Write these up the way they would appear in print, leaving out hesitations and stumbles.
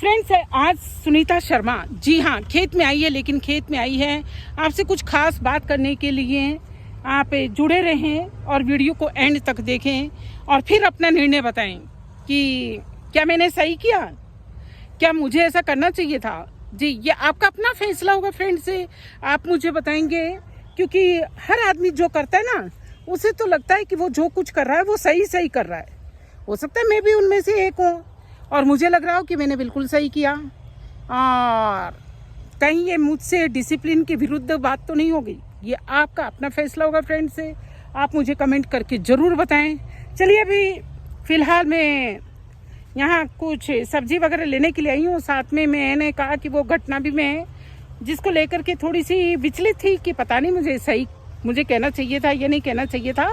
Friends, आज सुनीता शर्मा जी हाँ खेत में आई है, लेकिन खेत में आई है आपसे कुछ खास बात करने के लिए। आप जुड़े रहें और वीडियो को एंड तक देखें और फिर अपना निर्णय बताएं कि क्या मैंने सही किया, क्या मुझे ऐसा करना चाहिए था। जी, ये आपका अपना फैसला होगा फ्रेंड्स, आप मुझे बताएंगे, क्योंकि हर आदमी जो करता है ना, उसे तो लगता है कि वो जो कुछ कर रहा है वो सही कर रहा है। हो सकता है मैं भी उनमें से एक हूँ और मुझे लग रहा हो कि मैंने बिल्कुल सही किया, और कहीं ये मुझसे डिसिप्लिन के विरुद्ध बात तो नहीं होगी। ये आपका अपना फैसला होगा फ्रेंड्स, आप मुझे कमेंट करके ज़रूर बताएं। चलिए, अभी फ़िलहाल मैं यहाँ कुछ सब्जी वगैरह लेने के लिए आई हूँ। साथ में मैंने कहा कि वो घटना भी मैं जिसको लेकर के थोड़ी सी विचलित थी कि पता नहीं मुझे कहना चाहिए था या नहीं कहना चाहिए था,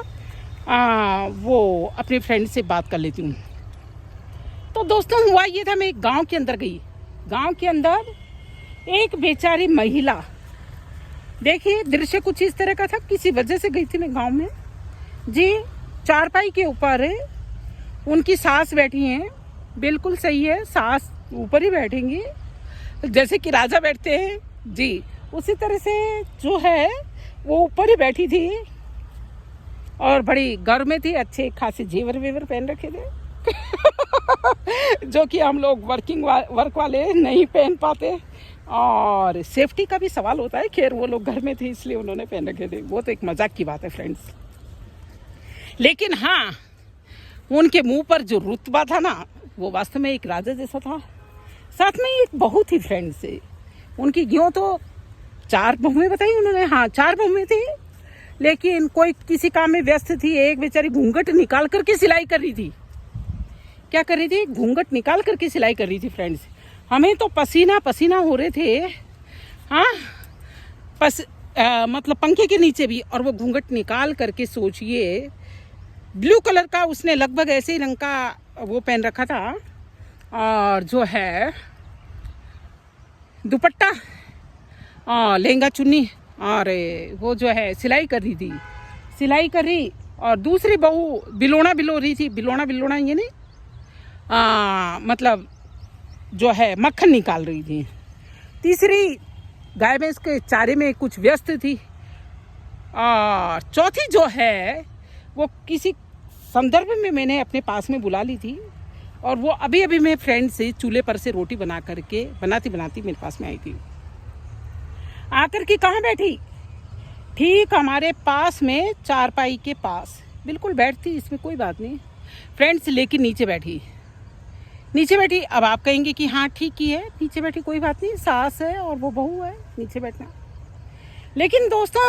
वो अपने फ्रेंड से बात कर लेती हूँ। तो दोस्तों, हुआ ये था, मैं एक गांव के अंदर गई। गांव के अंदर एक बेचारी महिला, देखिए दृश्य कुछ इस तरह का था। किसी वजह से गई थी मैं गांव में जी। चारपाई के ऊपर उनकी सास बैठी हैं, बिल्कुल सही है, सास ऊपर ही बैठेंगी जैसे कि राजा बैठते हैं जी, उसी तरह से जो है वो ऊपर ही बैठी थी और बड़ी गर्व में थी। अच्छे खासे जेवर वेवर पहन रखे थे जो कि हम लोग वर्क वाले नहीं पहन पाते, और सेफ्टी का भी सवाल होता है। खैर, वो लोग घर में थे इसलिए उन्होंने पहन रखे थे, वो तो एक मजाक की बात है फ्रेंड्स। लेकिन हाँ, उनके मुंह पर जो रुतबा था ना, वो वास्तव में एक राजा जैसा था। साथ में एक बहू थी फ्रेंड्स, उनकी यूँ तो 4 बहुएं बताई उन्होंने, हाँ 4 बहुएं थी, लेकिन कोई किसी काम में व्यस्त थी। एक बेचारी घूंघट निकाल करके सिलाई कर रही थी। क्या कर रही थी? घूंघट निकाल करके सिलाई कर रही थी फ्रेंड्स। हमें तो पसीना पसीना हो रहे थे, हाँ मतलब पंखे के नीचे भी, और वो घूंघट निकाल करके, सोचिए ब्लू कलर का उसने लगभग ऐसे ही रंग का वो पहन रखा था, और जो है दुपट्टा, लहंगा चुन्नी, और वो जो है सिलाई कर रही थी, सिलाई कर रही। और दूसरी बहू बिलोना बिलो रही थी, बिलोना ये नहीं, मतलब जो है मक्खन निकाल रही थी। तीसरी गाय भैंस के चारे में कुछ व्यस्त थी, और चौथी जो है वो किसी संदर्भ में मैंने अपने पास में बुला ली थी, और वो अभी मैं फ्रेंड से चूल्हे पर से रोटी बना करके बनाती मेरे पास में आई थी। आकर के कहाँ बैठी? ठीक हमारे पास में, चारपाई के पास बिल्कुल बैठती, इसमें कोई बात नहीं फ्रेंड्स, लेकिन नीचे बैठी। अब आप कहेंगे कि हाँ ठीक ही है, नीचे बैठी, कोई बात नहीं, सास है और वो बहू है, नीचे बैठना। लेकिन दोस्तों,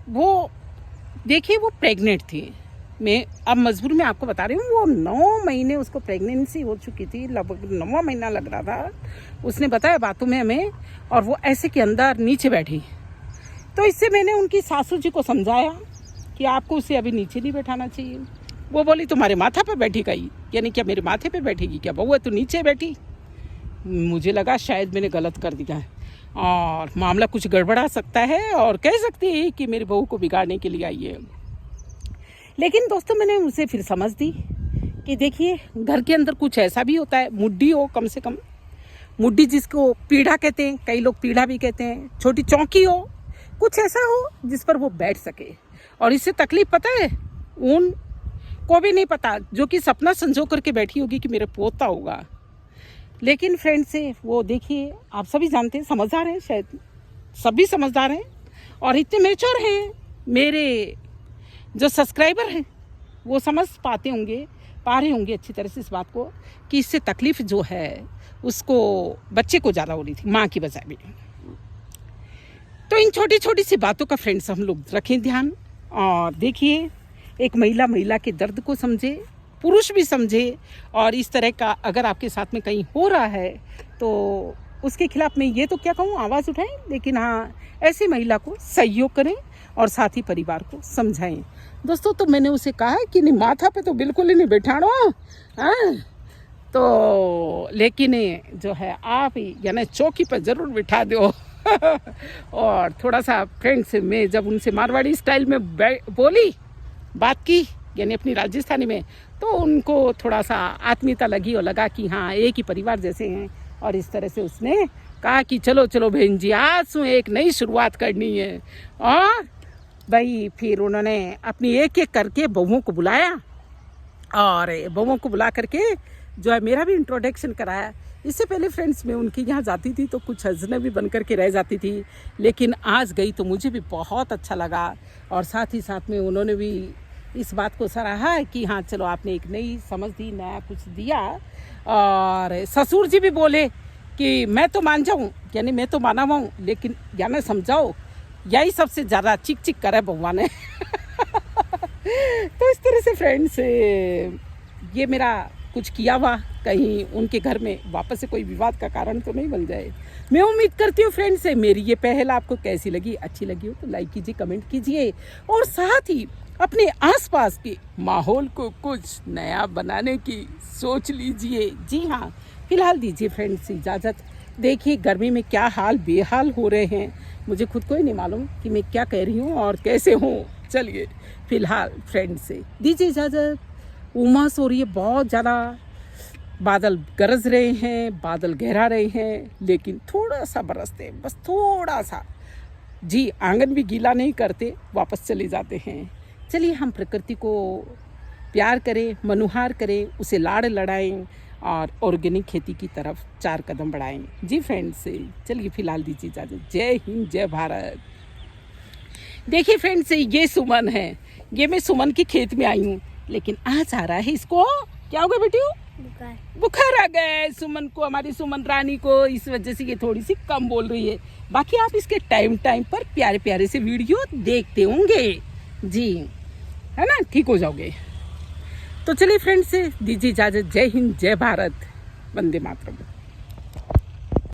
वो देखिए वो प्रेग्नेंट थी। मैं अब मजबूर में आपको बता रही हूँ, वो 9 महीने उसको प्रेगनेंसी हो चुकी थी, लगभग 9वां महीना लग रहा था, उसने बताया बातों में हमें, और वो ऐसे के अंदर नीचे बैठी। तो इससे मैंने उनकी सासू जी को समझाया कि आपको उसे अभी नीचे नहीं बैठाना चाहिए। वो बोली तुम्हारे माथा पे बैठी गई, यानी क्या मेरे माथे पे बैठेगी क्या? बहू है तो नीचे बैठी। मुझे लगा शायद मैंने गलत कर दिया है और मामला कुछ गड़बड़ा सकता है, और कह सकती है कि मेरी बहू को बिगाड़ने के लिए आई है। लेकिन दोस्तों, मैंने उसे फिर समझ दी कि देखिए, घर के अंदर कुछ ऐसा भी होता है, मुड्डी हो, कम से कम मुड्डी, जिसको पीढ़ा कहते हैं, कई लोग पीढ़ा भी कहते हैं, छोटी चौकी हो, कुछ ऐसा हो जिस पर वो बैठ सके। और इससे तकलीफ पता है उन को भी नहीं पता, जो कि सपना संजो करके बैठी होगी कि मेरा पोता होगा। लेकिन फ्रेंड से वो देखिए, आप सभी जानते हैं, समझदार हैं, शायद सभी समझदार हैं और इतने मैच्योर हैं। मेरे जो सब्सक्राइबर हैं वो समझ पा रहे होंगे अच्छी तरह से इस बात को, कि इससे तकलीफ जो है उसको, बच्चे को ज़्यादा हो रही थी, माँ की बजाय भी। तो इन छोटी छोटी सी बातों का फ्रेंड्स हम लोग रखें ध्यान, और देखिए एक महिला के दर्द को समझे, पुरुष भी समझे, और इस तरह का अगर आपके साथ में कहीं हो रहा है तो उसके खिलाफ मैं ये तो क्या कहूँ, आवाज़ उठाएं, लेकिन हाँ ऐसी महिला को सहयोग करें और साथ ही परिवार को समझाएं। दोस्तों, तो मैंने उसे कहा कि नहीं, माथा पे तो बिल्कुल ही नहीं बैठाना, हाँ तो लेकिन जो है आप यानी चौकी पर ज़रूर बिठा दो और थोड़ा सा फ्रेंड्स, मैं जब उनसे मारवाड़ी स्टाइल में बोली, बात की, यानी अपनी राजस्थानी में, तो उनको थोड़ा सा आत्मीयता लगी और लगा कि हाँ एक ही परिवार जैसे हैं, और इस तरह से उसने कहा कि चलो चलो बहन जी, आज से एक नई शुरुआत करनी है। और भाई फिर उन्होंने अपनी एक एक करके बहुओं को बुलाया और बहुओं को बुला करके जो है मेरा भी इंट्रोडक्शन कराया। इससे पहले फ्रेंड्स मैं उनके यहाँ जाती थी तो कुछ अजनबी बन करके रह जाती थी, लेकिन आज गई तो मुझे भी बहुत अच्छा लगा। और साथ ही साथ में उन्होंने भी इस बात को सराहा कि हाँ चलो आपने एक नई समझ दी, नया कुछ दिया। और ससुर जी भी बोले कि मैं तो मान जाऊँ, यानी मैं तो माना हुआ हूँ, लेकिन या मैं समझाओ, यही सबसे ज़्यादा चिक चिक करा बउआ ने। तो इस तरह से फ्रेंड्स ये मेरा कुछ किया हुआ कहीं उनके घर में वापस से कोई विवाद का कारण तो नहीं बन जाए। मैं उम्मीद करती हूँ फ्रेंड्स से मेरी ये पहल आपको कैसी लगी, अच्छी लगी हो तो लाइक कीजिए, कमेंट कीजिए और साथ ही अपने आसपास के माहौल को कुछ नया बनाने की सोच लीजिए। जी हाँ, फिलहाल दीजिए फ्रेंड्स इजाज़त। देखिए गर्मी में क्या हाल बेहाल हो रहे हैं, मुझे खुद को ही नहीं मालूम कि मैं क्या कह रही हूँ और कैसे हूँ। चलिए फिलहाल फ्रेंड्स से दीजिए इजाज़त। उमस हो रही है बहुत ज़्यादा, बादल गरज रहे हैं, बादल गहरा रहे हैं, लेकिन थोड़ा सा बरसते हैं, बस थोड़ा सा। जी आंगन भी गीला नहीं करते, वापस चले जाते हैं। चलिए हम प्रकृति को प्यार करें, मनुहार करें, उसे लाड़ लड़ाएं और ऑर्गेनिक खेती की तरफ 4 कदम बढ़ाएं। जी फ्रेंड्स चलिए फिलहाल दीजिए इजाज़त। जय हिंद, जय भारत। देखिए फ्रेंड्स ये सुमन है, ये मैं सुमन के खेत में आई हूँ, लेकिन आज आ रहा है इसको क्या हो गया बेटी, बुखार आ गया है सुमन को, हमारी सुमन रानी को। इस वजह से ये थोड़ी सी कम बोल रही है। बाकी आप इसके टाइम टाइम पर प्यारे प्यारे से वीडियो देखते होंगे, जी है ना, ठीक हो जाओगे। तो चलिए फ्रेंड्स दीजिए इजाज़त। जय हिंद, जय भारत, वंदे मातरम।